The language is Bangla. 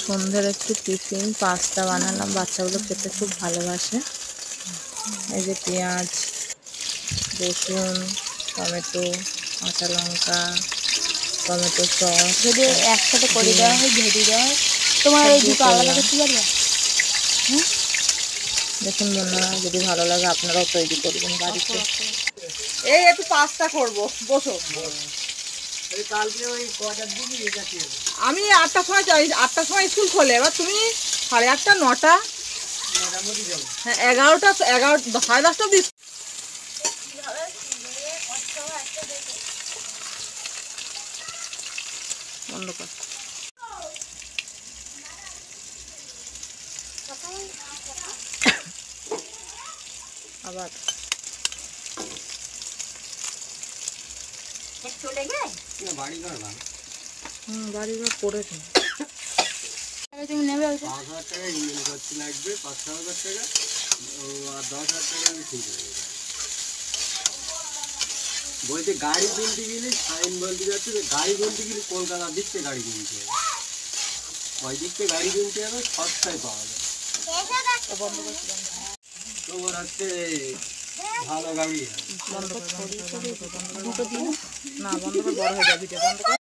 সন্ধ্যের একটু টিফিন পাস্তা বানালাম, বাচ্চাগুলো খেতে খুব ভালোবাসে। এই যে পেঁয়াজ, রসুন, টমেটো, কাঁচা লঙ্কা, টমেটো সস যদি একসাথে করে দেওয়া হয়, ভেজে দেওয়া হয়, তোমার ওই দুটো আলাদা করতে পারবে। দেখুন বন্ধুরা, যদি ভালো লাগে আপনারাও তৈরি করবেন বাড়িতে। এই একটু পাস্তা করবো, বসো। আমি 8টার সময় যাই, 8টার সময় স্কুল খোলে। এবার তুমি 8:30, 9টা, হ্যাঁ 11টা, 11, 10:30 অব্দি। বন্ধ কর। আবার বাড়িঘর করেছে। তুমি নেবে 5,000 টাকা ইমেল খরচ লাগবে, 5,000 টাকা আর 10,000 টাকা আমি ঠিক হয়ে যাবে। বলছে গাড়ি কিনতে গেলে সাইন বলতে যাচ্ছে যে গাড়ি কিনতে গেলে কলকাতার দিক থেকে গাড়ি কিনতে হবে, ওই দিক থেকে গাড়ি কিনতে হবে, সস্তায় পাওয়া যায়। তোমার হচ্ছে ভালো গাড়ি বন্ধ কর, দুটো দিন না বন্ধ করে, বড় হয়ে যাবে ভিডিও বন্ধ কর।